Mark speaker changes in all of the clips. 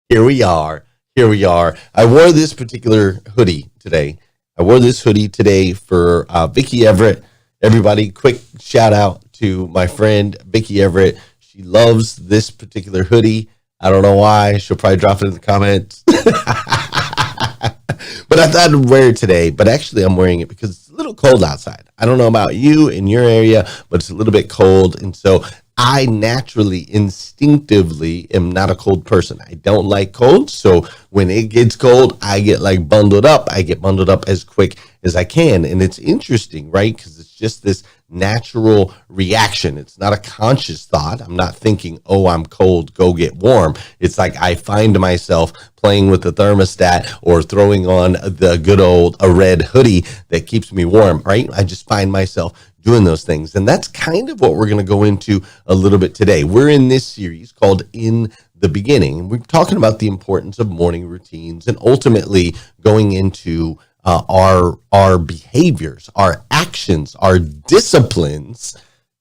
Speaker 1: Here we are. Here we are. I wore this particular hoodie today. For Vicky Everett. Everybody, quick shout out to my friend Vicky Everett. She loves this particular hoodie. I don't know why. She'll probably drop it in the comments. But I thought I'd wear it today. But actually, I'm wearing it because it's a little cold outside. I don't know about you in your area, but it's a little bit cold. And so I naturally, instinctively am not a cold person. I don't like cold. So when it gets cold, I get like bundled up. I get bundled up as quick as I can. And it's interesting, right? Because it's just this natural reaction. It's not a conscious thought. I'm not thinking, oh, I'm cold, go get warm. It's like I find myself playing with the thermostat or throwing on the good old a red hoodie that keeps me warm, right? I just find myself doing those things. And that's kind of what we're going to go into a little bit today. We're in this series called In the Beginning. We're talking about the importance of morning routines and ultimately going into our behaviors, our actions, our disciplines,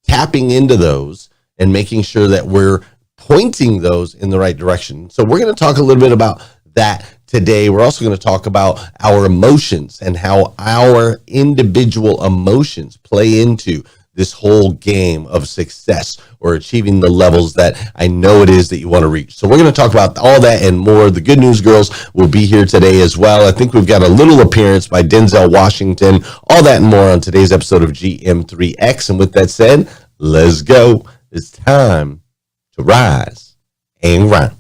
Speaker 1: tapping into those and making sure that we're pointing those in the right direction. So we're going to talk a little bit about that today. We're also going to talk about our emotions and how our individual emotions play into this whole game of success or achieving the levels that I know it is that you want to reach. So we're going to talk about all that and more. The Good News Girls will be here today as well. I think we've got a little appearance by Denzel Washington, all that and more on today's episode of GM3X. And with that said, let's go. It's time to rise and grind.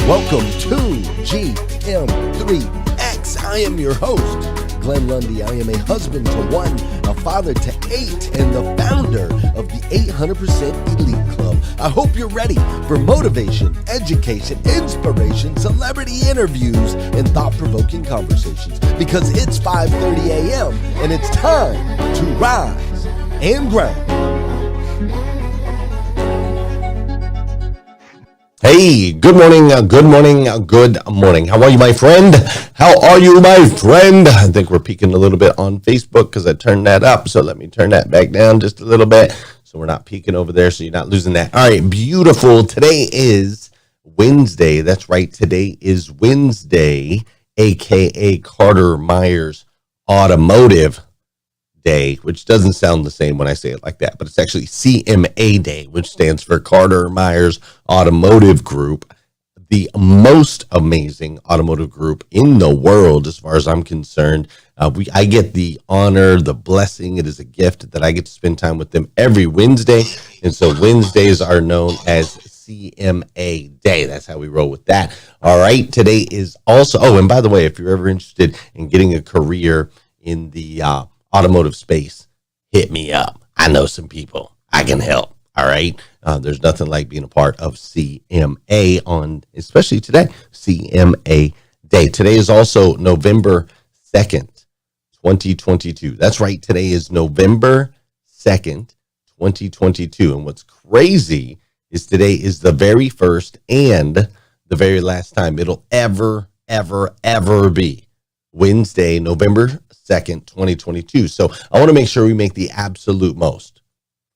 Speaker 2: Welcome to GM3X. I am your host, Glenn Lundy. I am a husband to one, a father to eight, and the founder of the 800% Elite Club. I hope you're ready for motivation, education, inspiration, celebrity interviews, and thought-provoking conversations because it's 5:30 a.m. and it's time to rise and grind.
Speaker 1: Hey, good morning. How are you, my friend? I think we're peaking a little bit on Facebook because I turned that up. So let me turn that back down just a little bit so we're not peaking over there, so you're not losing that. All right, beautiful. Today is Wednesday. That's right. Today is Wednesday, a.k.a. Carter Myers Automotive Day, which doesn't sound the same when I say it like that, but it's actually CMA Day, which stands for Carter Myers Automotive Group, the most amazing automotive group in the world, as far as I'm concerned. I get the honor, the blessing. It is a gift that I get to spend time with them every Wednesday, and so Wednesdays are known as CMA Day. That's how we roll with that. All right, today is also, oh, and by the way, if you're ever interested in getting a career in the automotive space, hit me up. I know some people. I can help. All right. There's nothing like being a part of CMA on, especially today, CMA Day. Today is also November 2nd, 2022. That's right. Today is November 2nd, 2022. And what's crazy is today is the very first and the very last time it'll ever be Wednesday, November 2nd, 2022. So I want to make sure we make the absolute most.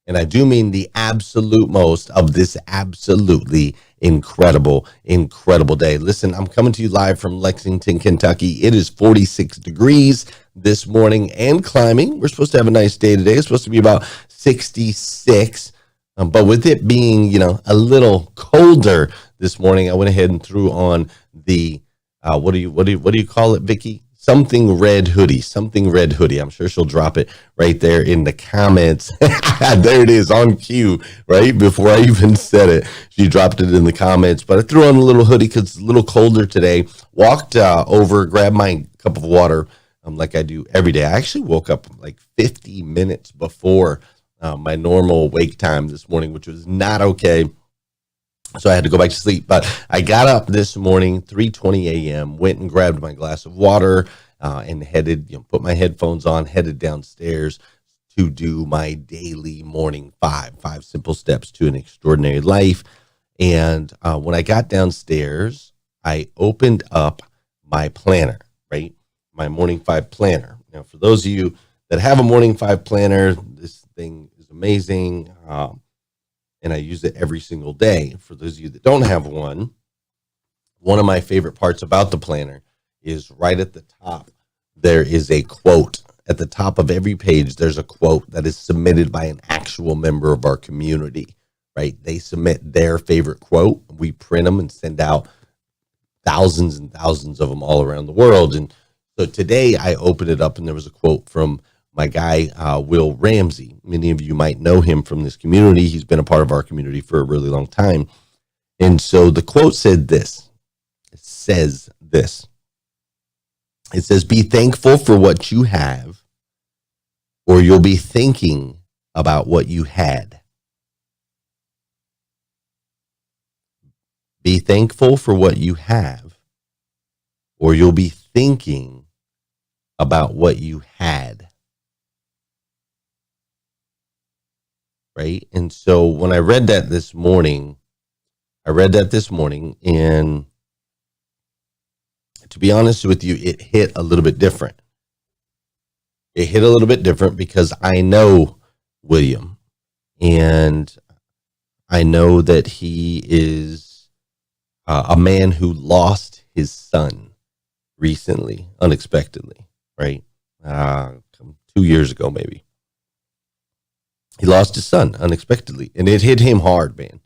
Speaker 1: And I do mean the absolute most of this absolutely incredible day. Listen, I'm coming to you live from Lexington, Kentucky. It is 46 degrees this morning and climbing. We're supposed to have a nice day today. It's supposed to be about 66. But with it being, a little colder this morning, I went ahead and threw on the, what do you call it, Vicky? Something red hoodie. I'm sure she'll drop it right there in the comments. There it is on cue, right? Before I even said it, she dropped it in the comments. But I threw on a little hoodie because it's a little colder today. Walked over, grabbed my cup of water like I do every day. I actually woke up like 50 minutes before my normal wake time this morning, which was not okay. So I had to go back to sleep, but I got up this morning, 3:20 a.m., went and grabbed my glass of water and headed, put my headphones on, headed downstairs to do my daily morning five simple steps to an extraordinary life. And when I got downstairs, I opened up my planner, right? My morning five planner. Now, for those of you that have a morning five planner, this thing is amazing. and I use it every single day. For those of you that don't have one of my favorite parts about the planner is right at the top, there is a quote. At the top of every page, there's a quote that is submitted by an actual member of our community, right? They submit their favorite quote. We print them and send out thousands and thousands of them all around the world. And so today I opened it up and there was a quote from my guy, Will Ramsey. Many of you might know him from this community. He's been a part of our community for a really long time. And so the quote said this. It says this. It says, be thankful for what you have, or you'll be thinking about what you had. Be thankful for what you have, or you'll be thinking about what you had. Right? And so when I read that this morning, and to be honest with you, it hit a little bit different. It hit a little bit different because I know William, and I know that he is a man who lost his son recently, unexpectedly, right? 2 years ago, maybe. He lost his son unexpectedly, and it hit him hard, man.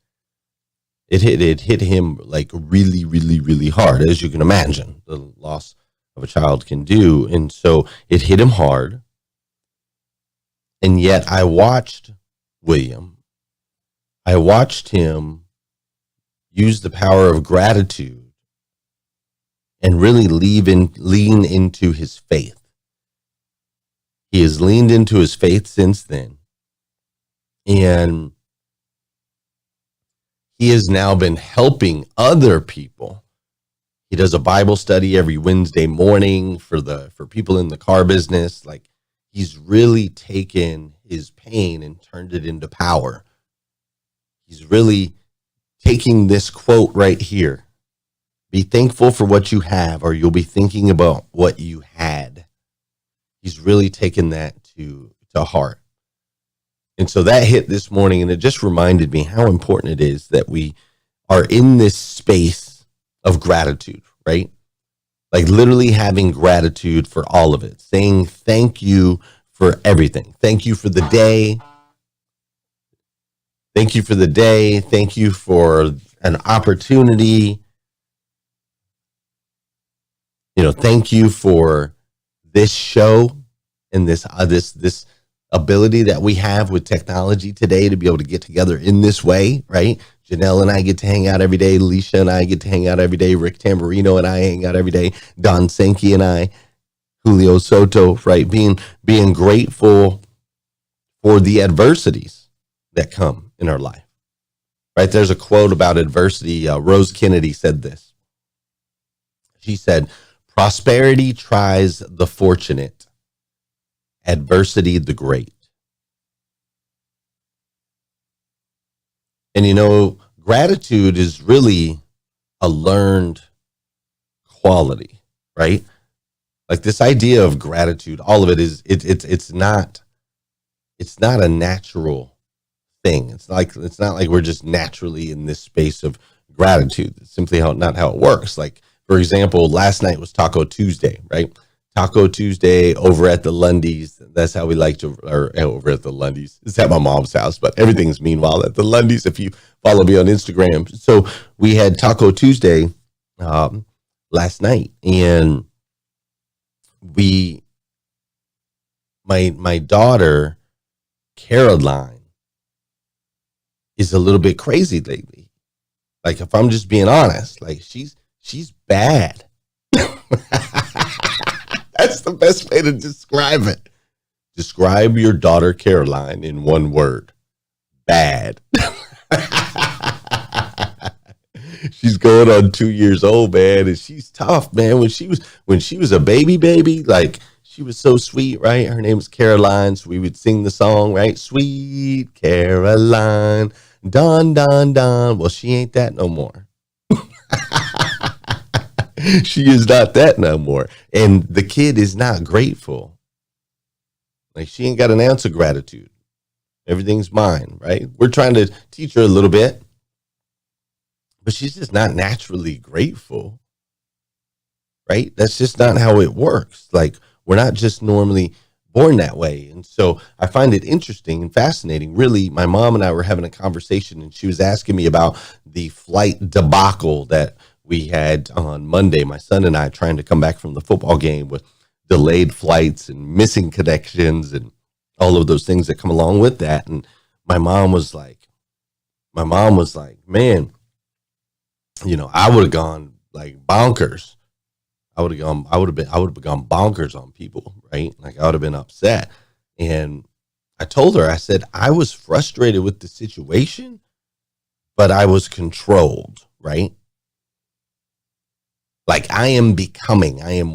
Speaker 1: It hit him like really, really, really hard, as you can imagine the loss of a child can do. And so it hit him hard. And yet I watched William. I watched him use the power of gratitude and really lean into his faith. He has leaned into his faith since then. And he has now been helping other people. He does a Bible study every Wednesday morning for people in the car business. Like, he's really taken his pain and turned it into power. He's really taking this quote right here. Be thankful for what you have, or you'll be thinking about what you had. He's really taken that to heart. And so that hit this morning, and it just reminded me how important it is that we are in this space of gratitude, right? Like literally having gratitude for all of it, saying thank you for everything. Thank you for the day. Thank you for the day. Thank you for an opportunity. Thank you for this show and this ability that we have with technology today to be able to get together in this way, right? Janelle and I get to hang out every day. Alicia and I get to hang out every day. Rick Tamburino and I hang out every day. Don Sankey and I, Julio Soto, right? Being grateful for the adversities that come in our life, right? There's a quote about adversity. Rose Kennedy said this. She said, prosperity tries the fortunate, adversity the great. And gratitude is really a learned quality, right? Like this idea of gratitude, all of it is it's not a natural thing. It's not like we're just naturally in this space of gratitude. It's simply not how it works. Like, for example, last night was Taco Tuesday, right? Taco Tuesday over at the Lundys. That's how we like to, or over at the Lundys. It's at my mom's house, but everything's meanwhile at the Lundys if you follow me on Instagram. So we had Taco Tuesday last night, and my daughter, Caroline, is a little bit crazy lately. Like, if I'm just being honest, like she's bad. That's the best way to describe it. Describe your daughter, Caroline, in one word. Bad. She's going on 2 years old, man, and she's tough, man. When she was a baby, like, she was so sweet, right? Her name was Caroline, so we would sing the song, right? Sweet Caroline, Don, Don, Don. Well, she ain't that no more. She is not that no more. And the kid is not grateful. Like, she ain't got an ounce of gratitude. Everything's mine, right? We're trying to teach her a little bit, but she's just not naturally grateful, right? That's just not how it works. Like, we're not just normally born that way. And so I find it interesting and fascinating. Really, my mom and I were having a conversation, and she was asking me about the flight debacle that we had on Monday. My son and I trying to come back from the football game with delayed flights and missing connections and all of those things that come along with that. And my mom was like, man, I would have gone like bonkers. I would have gone bonkers on people, right? Like, I would have been upset. And I told her, I said, I was frustrated with the situation, but I was controlled, right? Like, I am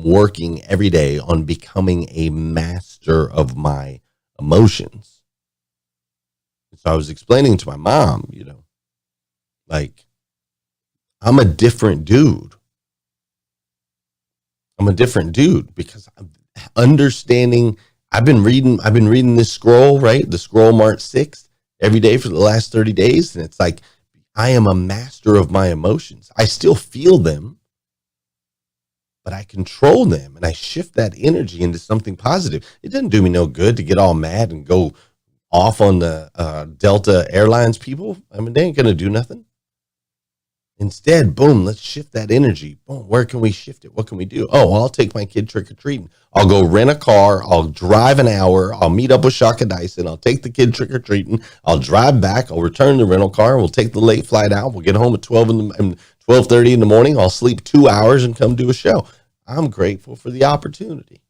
Speaker 1: working every day on becoming a master of my emotions. So I was explaining to my mom, like, I'm a different dude. Because I'm understanding. I've been reading this scroll, right? The scroll March 6th every day for the last 30 days. And it's like, I am a master of my emotions. I still feel them, but I control them, and I shift that energy into something positive. It doesn't do me no good to get all mad and go off on the Delta Airlines people. I mean, they ain't going to do nothing. Instead, boom, let's shift that energy. Boom, where can we shift it? What can we do? Oh, well, I'll take my kid trick-or-treating. I'll go rent a car. I'll drive an hour. I'll meet up with Shaka Dyson. I'll take the kid trick-or-treating. I'll drive back. I'll return the rental car. We'll take the late flight out. We'll get home at 12:30 in the morning. I'll sleep 2 hours and come do a show. I'm grateful for the opportunity.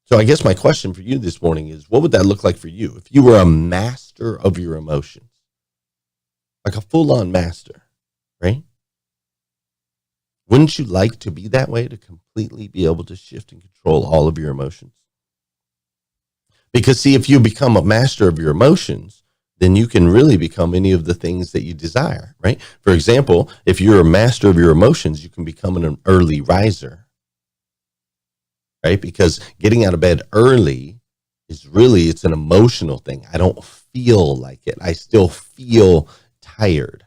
Speaker 1: So I guess my question for you this morning is, what would that look like for you if you were a master of your emotions? Like a full-on master, right? Wouldn't you like to be that way, to completely be able to shift and control all of your emotions? Because, see, if you become a master of your emotions, then you can really become any of the things that you desire, right? For example, if you're a master of your emotions, you can become an early riser, right? Because getting out of bed early it's an emotional thing. I don't feel like it. I still feel tired.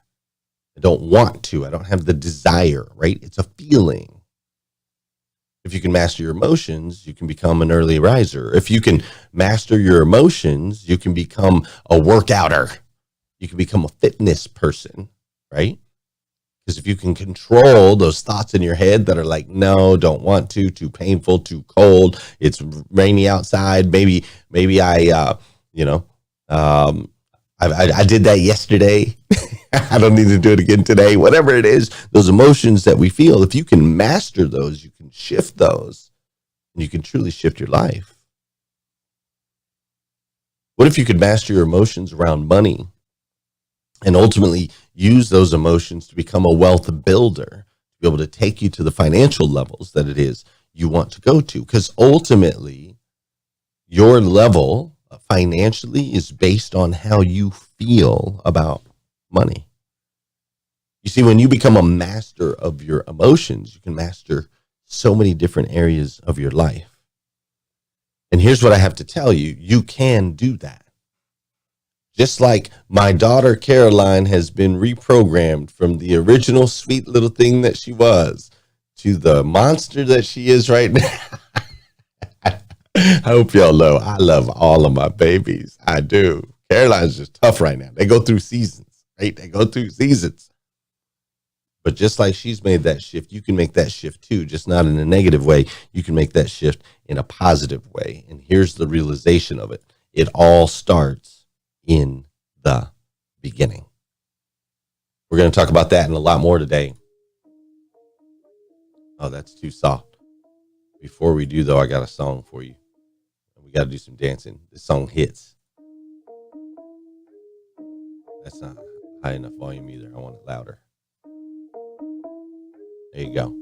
Speaker 1: I don't want to. I don't have the desire, right? It's a feeling. If you can master your emotions, you can become an early riser. If you can master your emotions, you can become a workouter. You can become a fitness person, right? Because if you can control those thoughts in your head that are like, no, don't want to, too painful, too cold, it's rainy outside, maybe I did that yesterday. I don't need to do it again today. Whatever it is, those emotions that we feel, if you can master those, you can shift those, and you can truly shift your life. What if you could master your emotions around money and ultimately use those emotions to become a wealth builder, to be able to take you to the financial levels that it is you want to go to? Because ultimately, your level financially is based on how you feel about money. You see, when you become a master of your emotions, you can master so many different areas of your life. And here's what I have to tell you. You can do that. Just like my daughter Caroline has been reprogrammed from the original sweet little thing that she was to the monster that she is right now. I hope y'all know I love all of my babies. I do. Caroline's just tough right now. They go through seasons, right? But just like she's made that shift, you can make that shift too, just not in a negative way. You can make that shift in a positive way. And here's the realization of it. It all starts in the beginning. We're going to talk about that and a lot more today. Oh, that's too soft. Before we do, though, I got a song for you. We got to do some dancing. This song hits. That's not high enough volume either. I want it louder. There you go.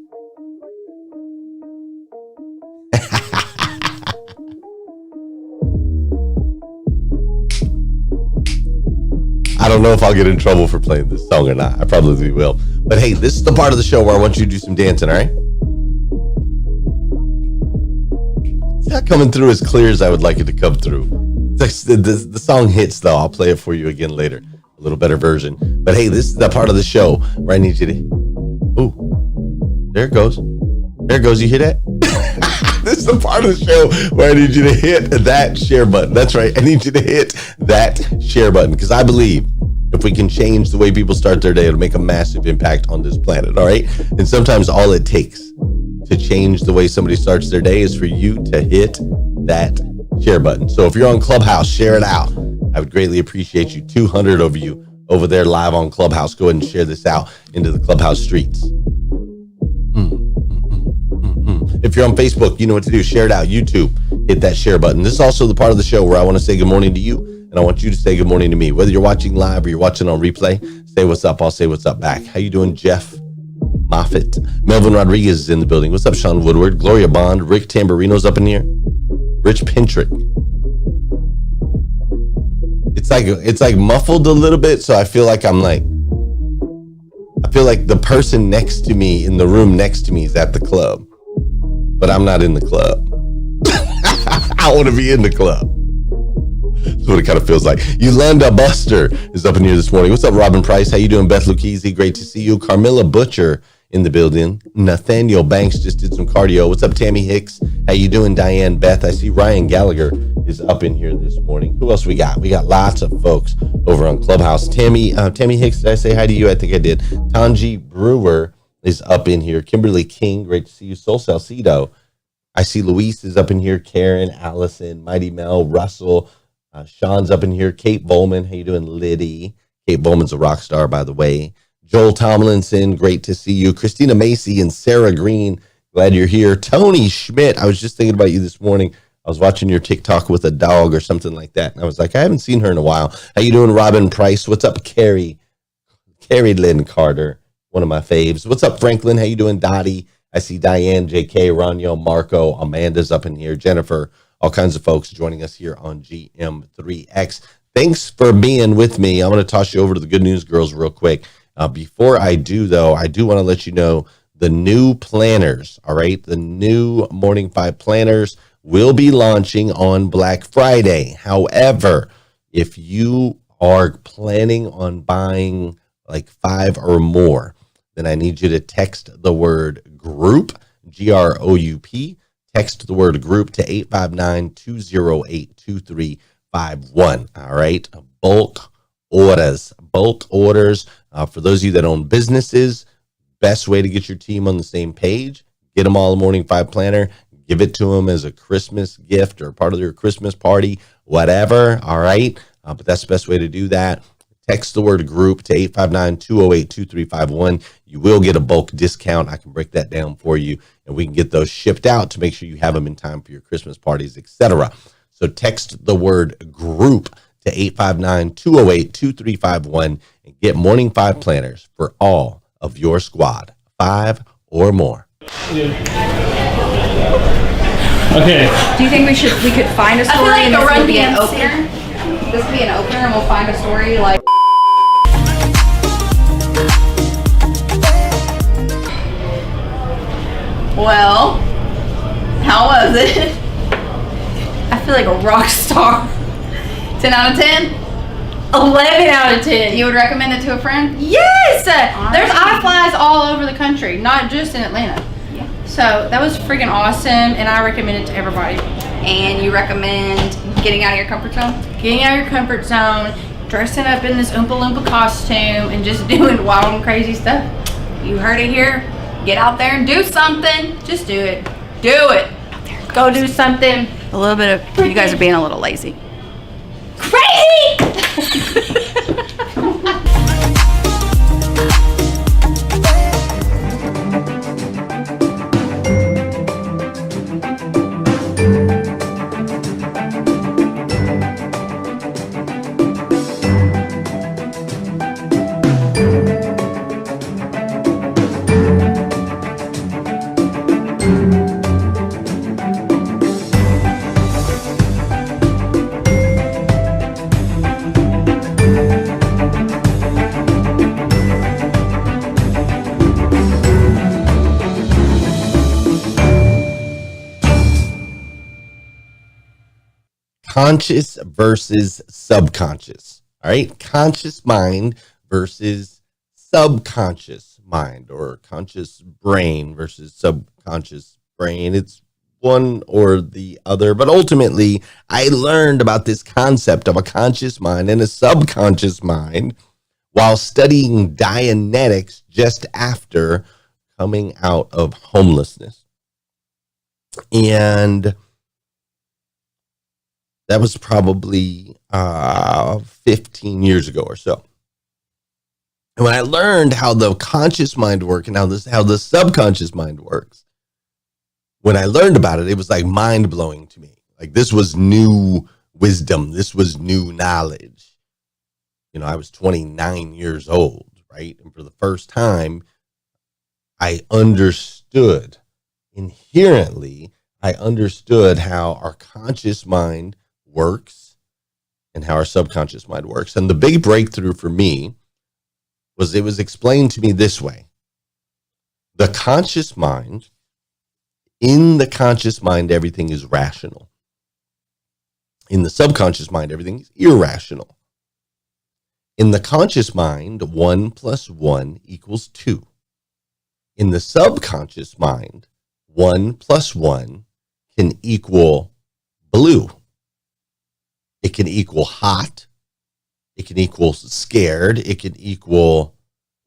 Speaker 1: I don't know if I'll get in trouble for playing this song or not. I probably will. But hey, this is the part of the show where I want you to do some dancing, all right? It's not coming through as clear as I would like it to come through. It's like the song hits, though. I'll play it for you again later. A little better version. But hey, this is the part of the show where I need you to... Ooh, there it goes. There it goes. You hear that? This is the part of the show where I need you to hit that share button. That's right. I need you to hit that share button because I believe if we can change the way people start their day, it'll make a massive impact on this planet. All right. And sometimes all it takes to change the way somebody starts their day is for you to hit that share button. So if you're on Clubhouse, share it out. I would greatly appreciate you. 200 of you over there live on Clubhouse. Go ahead and share this out into the Clubhouse streets. If you're on Facebook, you know what to do. Share it out. YouTube, hit that share button. This is also the part of the show where I want to say good morning to you, and I want you to say good morning to me. Whether you're watching live or you're watching on replay, say what's up. I'll say what's up back. How you doing, Jeff Moffitt? Melvin Rodriguez is in the building. What's up, Sean Woodward? Gloria Bond. Rick Tamburino's up in here. Rich Pintrick. It's like muffled a little bit, so I feel like the person next to me in the room next to me is at the club. But I'm not in the club. I want to be in the club. That's what it kind of feels like. Yolanda Buster is up in here this morning. What's up, Robin Price? How you doing, Beth Lucchese? Great to see you. Carmilla Butcher in the building. Nathaniel Banks just did some cardio. What's up, Tammy Hicks? How you doing, Diane Beth? I see Ryan Gallagher is up in here this morning. Who else we got? We got lots of folks over on Clubhouse. Tammy Hicks, did I say hi to you? I think I did. Tanji Brewer is up in here. Kimberly King, great to see you. Sol Salcido. I see Luis is up in here. Karen, Allison, Mighty Mel, Russell. Sean's up in here. Kate Bowman. How you doing, Liddy? Kate Bowman's a rock star, by the way. Joel Tomlinson, great to see you. Christina Macy and Sarah Green, glad you're here. Tony Schmidt, I was just thinking about you this morning. I was watching your TikTok with a dog or something like that, and I was like, I haven't seen her in a while. How you doing, Robin Price? What's up, Carrie Lynn Carter? One of my faves. What's up, Franklin? How you doing, Dottie? I see Diane, JK, Raniel, Marco, Amanda's up in here, Jennifer, all kinds of folks joining us here on GM3X. Thanks for being with me. I'm going to toss you over to the Good News Girls real quick. Before I do, though, I do want to let you know the new planners, all right? The new Morning 5 planners will be launching on Black Friday. However, if you are planning on buying like 5 or more, then I need you to text the word group, GROUP, text the word group to 859-208-2351. All right. Bulk orders. For those of you that own businesses, best way to get your team on the same page, get them all a Morning 5 planner, give it to them as a Christmas gift or part of their Christmas party, whatever. All right. But that's the best way to do that. Text the word group to 859-208-2351. You will get a bulk discount. I can break that down for you, and we can get those shipped out to make sure you have them in time for your Christmas parties, etc. So text the word group to 859-208-2351 and get Morning 5 planners for all of your squad, 5 or more.
Speaker 3: Okay.
Speaker 4: Do you think we could find a story
Speaker 5: like
Speaker 4: and this
Speaker 5: Run
Speaker 4: would be an
Speaker 5: DMC.
Speaker 4: opener? This would be an opener and we'll find a story like...
Speaker 5: Well, how was it?
Speaker 4: I feel like a rock star.
Speaker 5: 10 out of 10?
Speaker 4: 11 out of 10.
Speaker 5: You would recommend it to a friend?
Speaker 4: Yes! There's iFlies all over the country, not just in Atlanta.
Speaker 5: Yeah.
Speaker 4: So that was freaking awesome, and I recommend it to everybody.
Speaker 5: And you recommend getting out of your comfort zone?
Speaker 4: Getting out of your comfort zone, dressing up in this Oompa Loompa costume, and just doing wild and crazy stuff.
Speaker 5: You heard it here. Get out there and do something.
Speaker 4: Just do it.
Speaker 5: Do it.
Speaker 4: Go do something.
Speaker 5: A little bit of, you guys are being a little lazy.
Speaker 4: Crazy!
Speaker 1: conscious versus subconscious. All right. Conscious mind versus subconscious mind, or conscious brain versus subconscious brain. It's one or the other, but ultimately I learned about this concept of a conscious mind and a subconscious mind while studying Dianetics just after coming out of homelessness. And that was probably 15 years ago or so. And when I learned how the conscious mind works and how the subconscious mind works, when I learned about it, it was like mind blowing to me. Like, this was new wisdom. This was new knowledge. You know, I was 29 years old, right? And for the first time, I understood inherently, I understood how our conscious mind works and how our subconscious mind works. And the big breakthrough for me was, it was explained to me this way. The conscious mind, in the conscious mind, everything is rational. In the subconscious mind, everything is irrational. In the conscious mind, 1 + 1 = 2. In the subconscious mind, 1 + 1 can equal blue. It can equal hot. It can equal scared. It can equal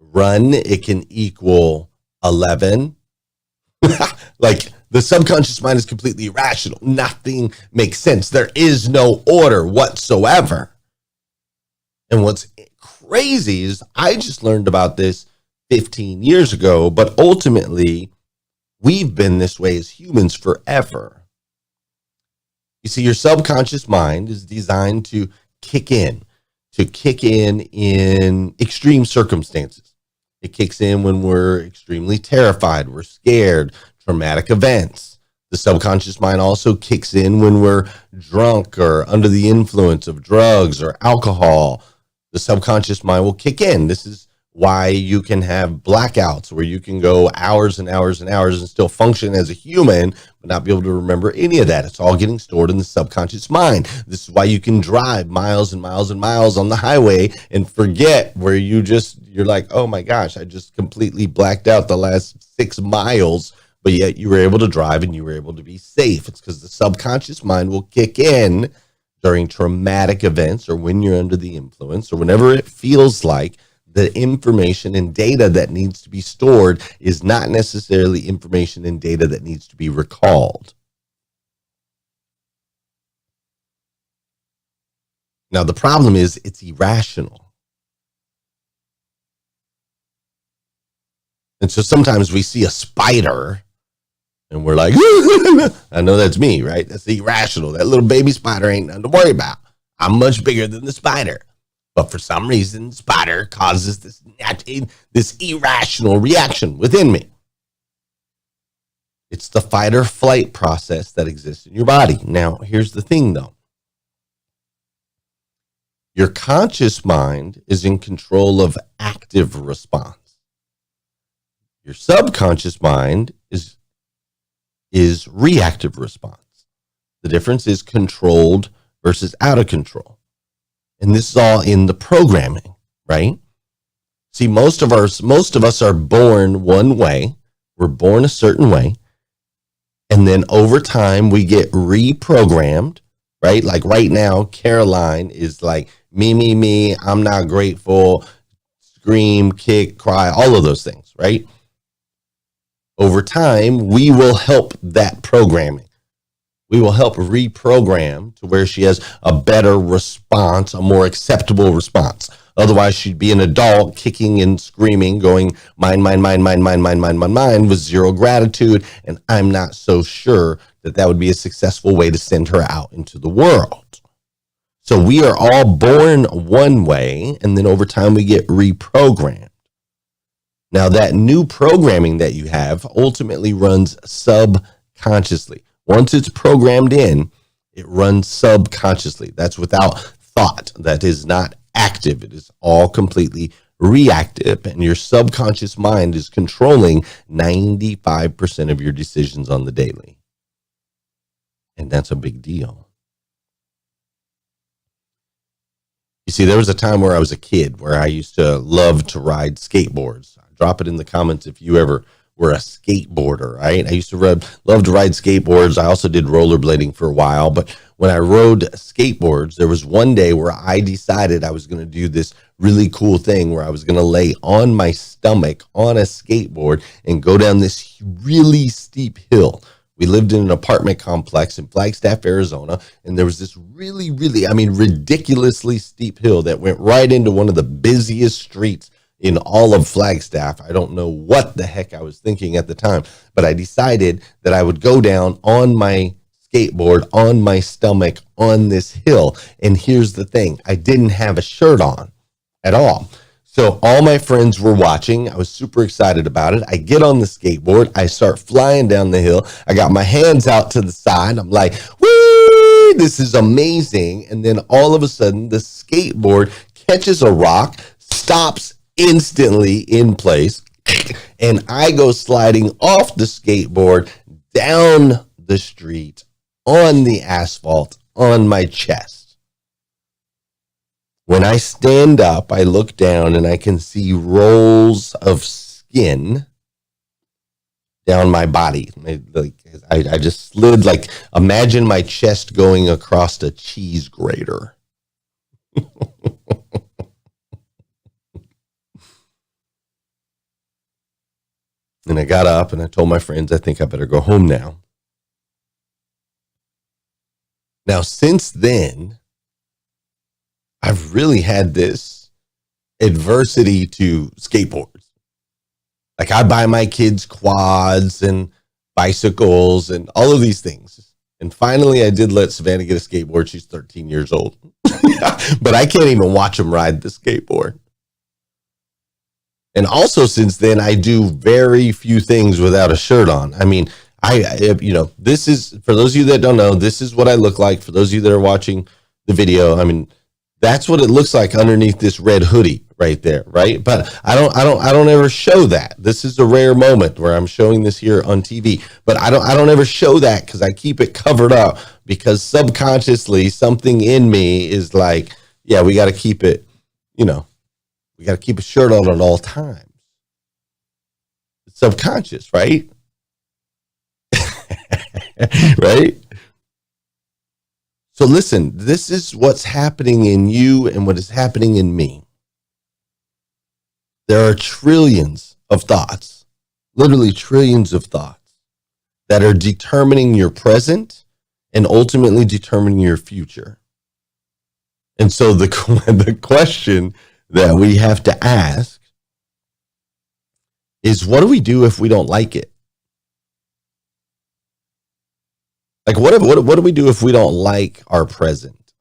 Speaker 1: run. It can equal 11. Like, the subconscious mind is completely irrational. Nothing makes sense. There is no order whatsoever. And what's crazy is I just learned about this 15 years ago, but ultimately we've been this way as humans forever. You see, your subconscious mind is designed to kick in extreme circumstances. It kicks in when we're extremely terrified, we're scared, traumatic events. The subconscious mind also kicks in when we're drunk or under the influence of drugs or alcohol. The subconscious mind will kick in. This is why you can have blackouts where you can go hours and hours and hours and still function as a human, but not be able to remember any of that. It's all getting stored in the subconscious mind. This is why you can drive miles and miles and miles on the highway and forget where you're like, oh my gosh, I just completely blacked out the last 6 miles, but yet you were able to drive and you were able to be safe. It's because the subconscious mind will kick in during traumatic events, or when you're under the influence, or whenever it feels like the information and data that needs to be stored is not necessarily information and data that needs to be recalled. Now, the problem is it's irrational. And so sometimes we see a spider and we're like, I know that's me, right? That's irrational. That little baby spider ain't nothing to worry about. I'm much bigger than the spider. But for some reason, the spider causes this irrational reaction within me. It's the fight or flight process that exists in your body. Now, here's the thing, though. Your conscious mind is in control of active response. Your subconscious mind is reactive response. The difference is controlled versus out of control. And this is all in the programming, right? See, most of us are born one way. We're born a certain way. And then over time, we get reprogrammed, right? Like right now, Caroline is like, me, I'm not grateful, scream, kick, cry, all of those things, right? Over time, we will help that programming. We will help reprogram to where she has a better response, a more acceptable response. Otherwise, she'd be an adult kicking and screaming, going mine, with zero gratitude. And I'm not so sure that would be a successful way to send her out into the world. So we are all born one way, and then over time we get reprogrammed. Now, that new programming that you have ultimately runs subconsciously. Once it's programmed in, it runs subconsciously. That's without thought. That is not active. It is all completely reactive. And your subconscious mind is controlling 95% of your decisions on the daily. And that's a big deal. You see, there was a time where I was a kid where I used to love to ride skateboards. Drop it in the comments if you ever were a skateboarder, right? I used to love to ride skateboards. I also did rollerblading for a while. But when I rode skateboards, there was one day where I decided I was going to do this really cool thing where I was going to lay on my stomach on a skateboard and go down this really steep hill. We lived in an apartment complex in Flagstaff, Arizona, and there was this really, ridiculously steep hill that went right into one of the busiest streets in all of Flagstaff. I don't know what the heck I was thinking at the time, but I decided that I would go down on my skateboard, on my stomach, on this hill. And here's the thing, I didn't have a shirt on at all. So all my friends were watching. I was super excited about it. I get on the skateboard. I start flying down the hill. I got my hands out to the side. I'm like, woo, this is amazing. And then all of a sudden, the skateboard catches a rock, stops instantly in place, and I go sliding off the skateboard down the street on the asphalt on my chest. When I stand up, I look down and I can see rolls of skin down my body. I just slid, like, imagine my chest going across a cheese grater. And I got up and I told my friends, I think I better go home now. Now, since then, I've really had this adversity to skateboards. Like, I buy my kids quads and bicycles and all of these things. And finally, I did let Savannah get a skateboard. She's 13 years old. But I can't even watch them ride the skateboard. And also, since then, I do very few things without a shirt on. I mean, this is, for those of you that don't know, this is what I look like. For those of you that are watching the video, I mean, that's what it looks like underneath this red hoodie right there, right? But I don't ever show that. This is a rare moment where I'm showing this here on TV, but I don't ever show that because I keep it covered up, because subconsciously something in me is like, yeah, we got to keep it, we got to keep a shirt on at all times. It's subconscious, right? Right? So listen, this is what's happening in you and what is happening in me. There are trillions of thoughts, literally trillions of thoughts, that are determining your present and ultimately determining your future. And so the question that we have to ask is, what do we do if we don't like it? Like, what do we do if we don't like our present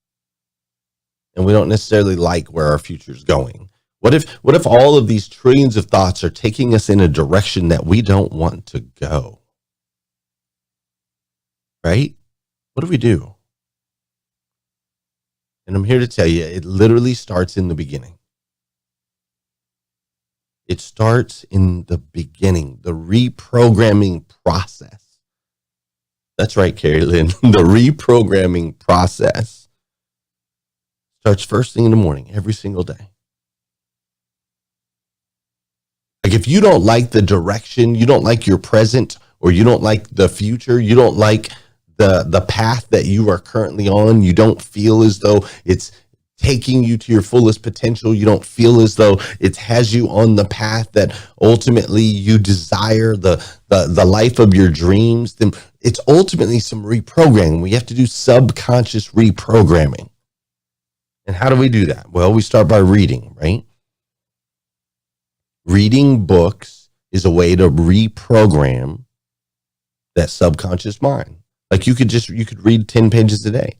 Speaker 1: and we don't necessarily like where our future is going? What if all of these trillions of thoughts are taking us in a direction that we don't want to go? Right? What do we do? And I'm here to tell you, it literally starts in the beginning. It starts in the beginning, the reprogramming process. That's right, Carrie Lynn. The reprogramming process starts first thing in the morning, every single day. Like, if you don't like the direction, you don't like your present, or you don't like the future, you don't like the path that you are currently on, you don't feel as though it's taking you to your fullest potential, you don't feel as though it has you on the path that ultimately you desire, the life of your dreams, then it's ultimately some reprogramming. We have to do subconscious reprogramming. And how do we do that? Well, we start by reading, right? Reading books is a way to reprogram that subconscious mind. Like, you could read 10 pages a day.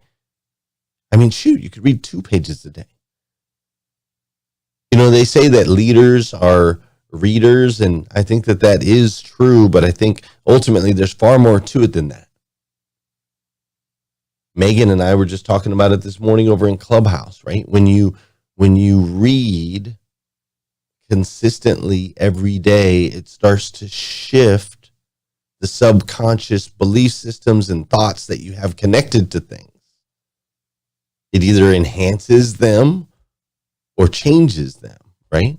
Speaker 1: I mean, shoot, you could read 2 pages a day. They say that leaders are readers, and I think that is true, but I think ultimately there's far more to it than that. Megan and I were just talking about it this morning over in Clubhouse, right? When you read consistently every day, it starts to shift the subconscious belief systems and thoughts that you have connected to things. It either enhances them or changes them, right?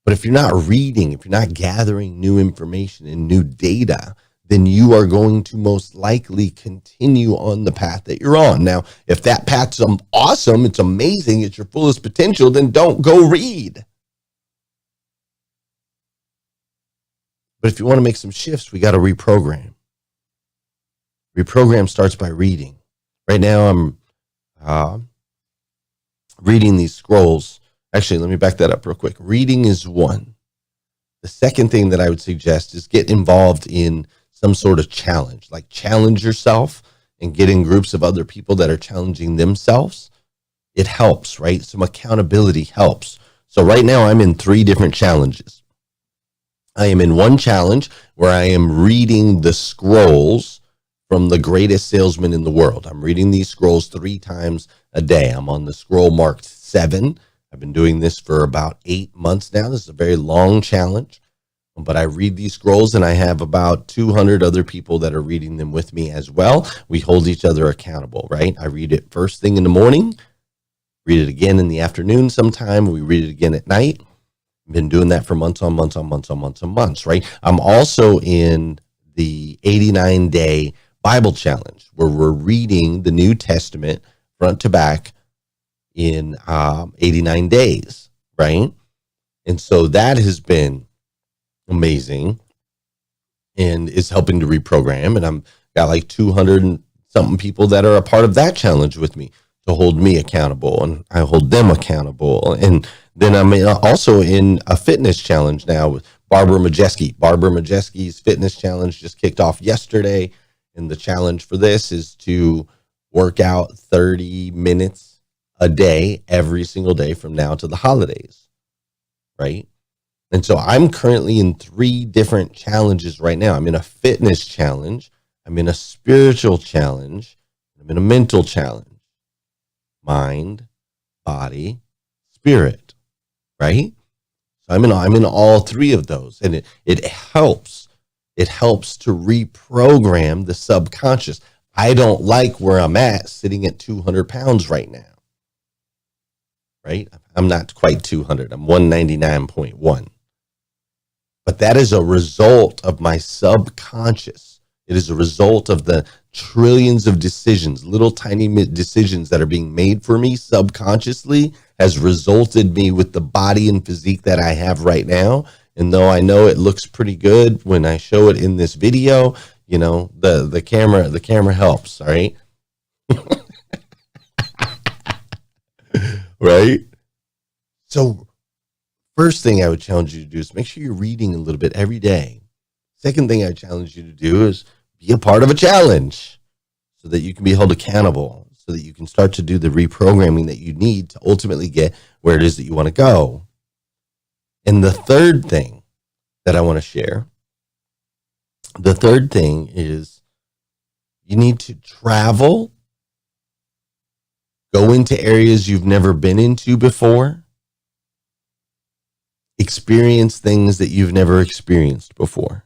Speaker 1: But if you're not reading, if you're not gathering new information and new data, then you are going to most likely continue on the path that you're on. Now, if that path's awesome, it's amazing, it's your fullest potential, then don't go read. But if you want to make some shifts, we got to reprogram. Reprogram starts by reading. Right now, I'm reading these scrolls. Actually, let me back that up real quick. Reading is one. The second thing that I would suggest is get involved in some sort of challenge, like challenge yourself and get in groups of other people that are challenging themselves. It helps, right? Some accountability helps. So right now I'm in 3 different challenges. I am in one challenge where I am reading the scrolls from the greatest salesman in the world. I'm reading these scrolls 3 times a day. I'm on the scroll marked 7. I've been doing this for about 8 months now. This is a very long challenge, but I read these scrolls and I have about 200 other people that are reading them with me as well. We hold each other accountable, right? I read it first thing in the morning, read it again in the afternoon sometime. We read it again at night. I've been doing that for months on months, right? I'm also in the 89-day Bible challenge where we're reading the New Testament front to back in 89 days, right? And so that has been amazing and is helping to reprogram. And I'm got like 200 and something people that are a part of that challenge with me to hold me accountable, and I hold them accountable. And then I'm also in a fitness challenge now with Barbara Majeski. Barbara Majeski's fitness challenge just kicked off yesterday. And the challenge for this is to work out 30 minutes a day, every single day from now to the holidays, right? And so I'm currently in 3 different challenges right now. I'm in a fitness challenge, I'm in a spiritual challenge, I'm in a mental challenge. Mind, body, spirit, right? So I'm in all 3 of those, and it helps. It helps to reprogram the subconscious. I don't like where I'm at sitting at 200 pounds right now. Right? I'm not quite 200. I'm 199.1. But that is a result of my subconscious. It is a result of the trillions of decisions, little tiny decisions that are being made for me subconsciously has resulted me with the body and physique that I have right now. And though I know it looks pretty good when I show it in this video, you know, the camera helps, all right? Right? So first thing I would challenge you to do is make sure you're reading a little bit every day. Second thing I challenge you to do is be a part of a challenge so that you can be held accountable, so that you can start to do the reprogramming that you need to ultimately get where it is that you want to go. And the third thing that I want to share, the third thing is you need to travel. Go into areas you've never been into before. Experience things that you've never experienced before.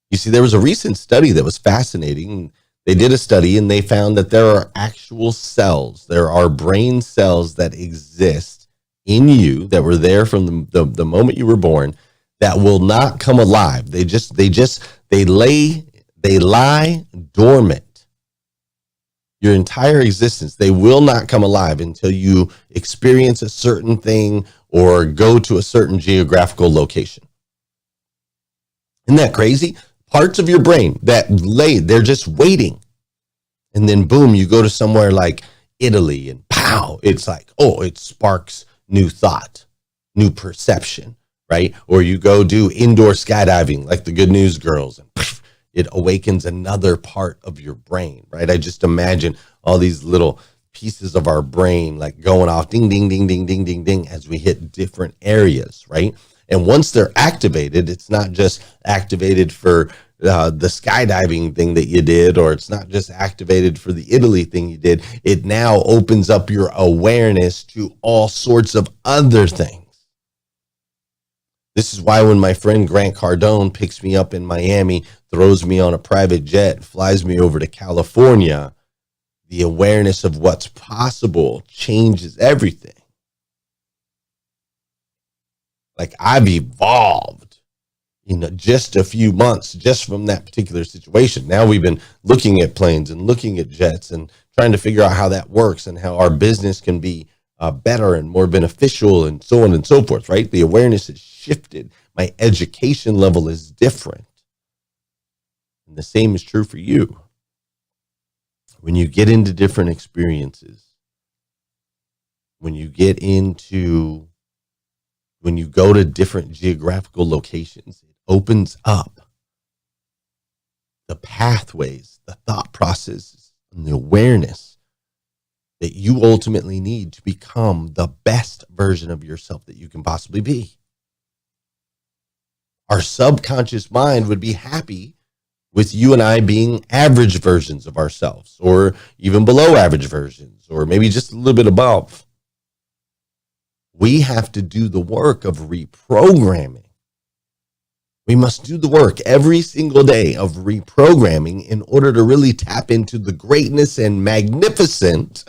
Speaker 1: You see, there was a recent study that was fascinating. They did a study and they found that there are actual cells. There are brain cells that exist in you that were there from the moment you were born that will not come alive. They lie dormant. Your entire existence, they will not come alive until you experience a certain thing or go to a certain geographical location. Isn't that crazy? Parts of your brain they're just waiting. And then boom, you go to somewhere like Italy and pow, it's like, oh, it sparks new thought, new perception, right? Or you go do indoor skydiving like the Good News Girls and poof, it awakens another part of your brain, right? I just imagine all these little pieces of our brain like going off ding, ding, ding, ding, ding, ding, ding as we hit different areas, right? And once they're activated, it's not just activated for the skydiving thing that you did, or it's not just activated for the Italy thing you did. It now opens up your awareness to all sorts of other things. This is why when my friend Grant Cardone picks me up in Miami, throws me on a private jet, flies me over to California, The awareness of what's possible changes everything. Like, I've evolved in just a few months just from that particular situation. Now we've been looking at planes and looking at jets and trying to figure out how that works and how our business can be better and more beneficial and so on and so forth, right? The awareness has shifted. My education level is different. And the same is true for you. When you get into different experiences, when you go to different geographical locations, it opens up the pathways, the thought processes, and the awareness that you ultimately need to become the best version of yourself that you can possibly be. Our subconscious mind would be happy with you and I being average versions of ourselves, or even below average versions, or maybe just a little bit above. We have to do the work of reprogramming. We must do the work every single day of reprogramming in order to really tap into the greatness and magnificence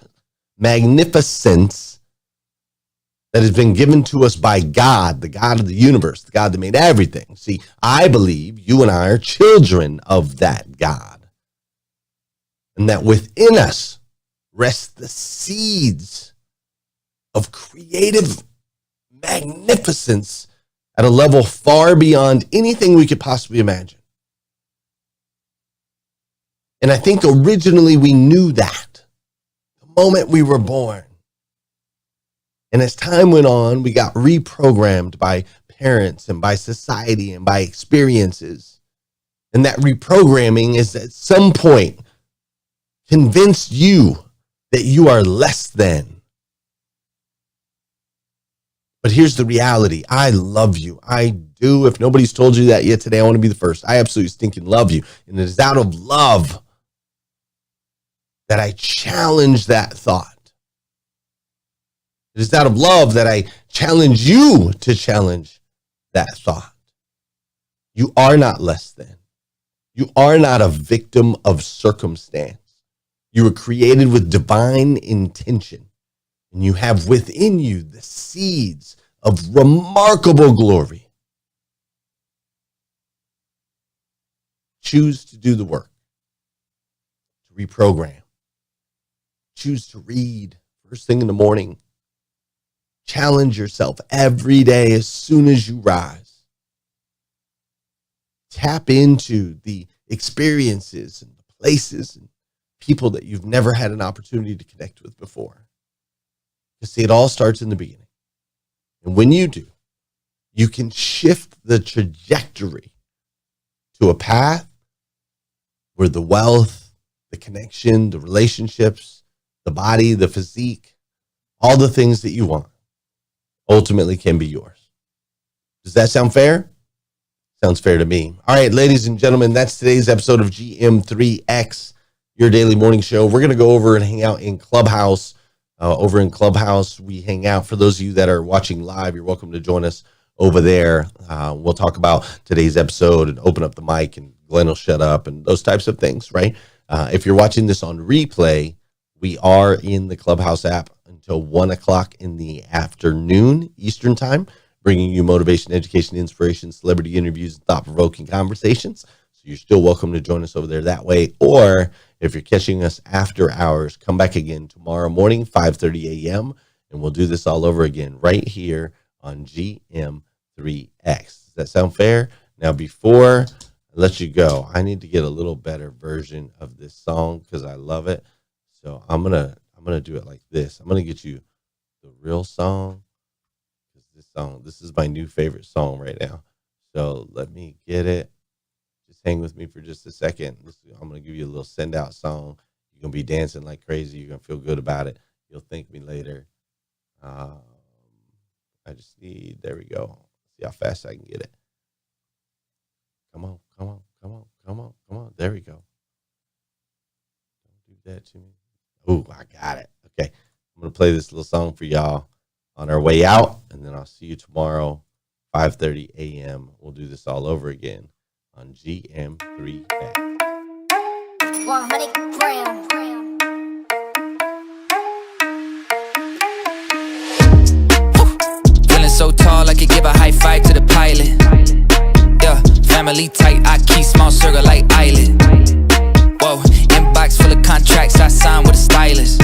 Speaker 1: that has been given to us by God, the God of the universe, the God that made everything. See, I believe you and I are children of that God, and that within us rest the seeds of creative magnificence at a level far beyond anything we could possibly imagine. And I think originally we knew that the moment we were born. And as time went on, we got reprogrammed by parents and by society and by experiences. And that reprogramming is at some point convinced you that you are less than. But here's the reality. I love you. I do. If nobody's told you that yet today, I want to be the first. I absolutely stinking love you. And it is out of love that I challenge that thought. It is out of love that I challenge you to challenge that thought. You are not less than. You are not a victim of circumstance. You were created with divine intention, and you have within you the seeds of remarkable glory. Choose to do the work, to reprogram. Choose to read first thing in the morning. Challenge yourself every day as soon as you rise. Tap into the experiences and the places and people that you've never had an opportunity to connect with before. Because see, it all starts in the beginning. And when you do, you can shift the trajectory to a path where the wealth, the connection, the relationships, the body, the physique, all the things that you want ultimately can be yours. Does that sound fair? Sounds fair to me. All right, ladies and gentlemen, that's today's episode of GM3X, your daily morning show. We're going to go over and hang out in Clubhouse. Over in Clubhouse, we hang out. For those of you that are watching live, you're welcome to join us over there. We'll talk about today's episode and open up the mic, and Glenn will shut up and those types of things, right? If you're watching this on replay, we are in the Clubhouse app until 1 o'clock in the afternoon Eastern time, bringing you motivation, education, inspiration, celebrity interviews, and thought-provoking conversations. So you're still welcome to join us over there that way. Or if you're catching us after hours, come back again tomorrow morning, 5:30 a.m., and we'll do this all over again right here on GM3X. Does that sound fair? Now, before I let you go, I need to get a little better version of this song because I love it. So I'm gonna do it like this. I'm gonna get you the real song. This is my new favorite song right now. So let me get it. Just hang with me for just a second. I'm gonna give you a little send out song. You're gonna be dancing like crazy. You're gonna feel good about it. You'll thank me later. I just need, there we go. See how fast I can get it. Come on, come on, come on, come on, come on. There we go. Don't do that to me. Oh, I got it. Okay. I'm going to play this little song for y'all on our way out, and then I'll see you tomorrow, 5:30 a.m. We'll do this all over again on GM3X.
Speaker 3: 100 grams. so tall I could give a high five to the pilot. Yeah, family tight, I keep small circle like island. Whoa, inbox full of contracts I signed with a stylist.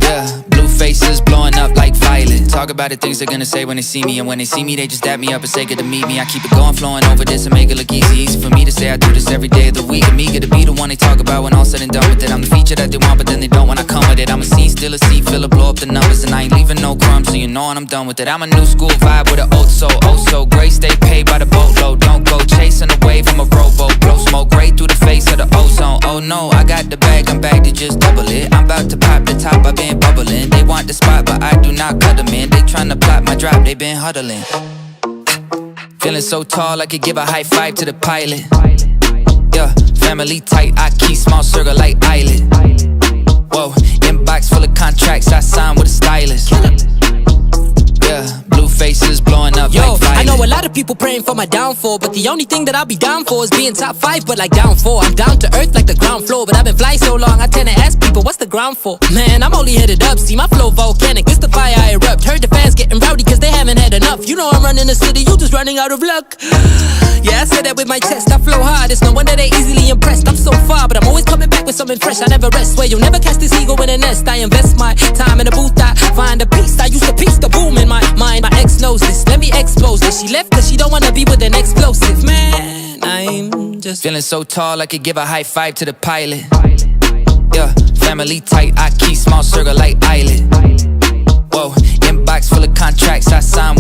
Speaker 3: Yeah, blue faces blowing up like violet. Talk about the things they're gonna say when they see me, and when they see me they just dap me up and say good to meet me. I keep it going, flowing over this and make it look easy. Easy for me to say I do this every day of the week. I'm eager to be the one they talk about when all said and done with it. I'm the feature that they want but then they don't when I come with it. I'm a scene, still a seat, filler, blow up the numbers, and I ain't leaving no crumbs, so you know when I'm done with it. I'm a new school vibe with an old soul, oh so great. Stay paid by the boatload, don't go chasing a wave from a rowboat. Blow smoke right through the face of the ozone. Oh no, I got the bag, I'm back to just double it. I'm about to pop the top, I've been bubbling. They want the spot but I do not cut them in. They tryna plot my drop, they been huddling. Feeling so tall I could give a high five to the pilot. Yeah, family tight, I keep small circle like island. Whoa, inbox full of contracts I signed with a stylist. Yeah, blue faces blowing up like violet.
Speaker 6: I know a lot of people praying for my downfall, but the only thing that I'll be down for is being top 5, but like down 4. I'm down to earth like the ground floor, but I've been flying so long I tend to ask people what's the ground for. Man, I'm only headed up, see my flow volcanic. It's the fire I erupt, heard the fans getting rowdy cause they haven't had enough. You know I'm running the city, you just running out of luck. Yeah, I say that with my chest, I flow hard, it's no wonder they easily impressed. I'm so far, but I'm always coming back with something fresh. I never rest, where you'll never catch this ego in a nest. I invest my time in a booth, I find a piece. I used to piece the boom in my mind. My ex knows this, let me expose this. She left cause she don't wanna be with an explosive. Man, I'm just
Speaker 3: feeling so tall I could give a high five to the pilot. Yeah, family tight, I keep small circle like island. Whoa, inbox full of contracts I signed with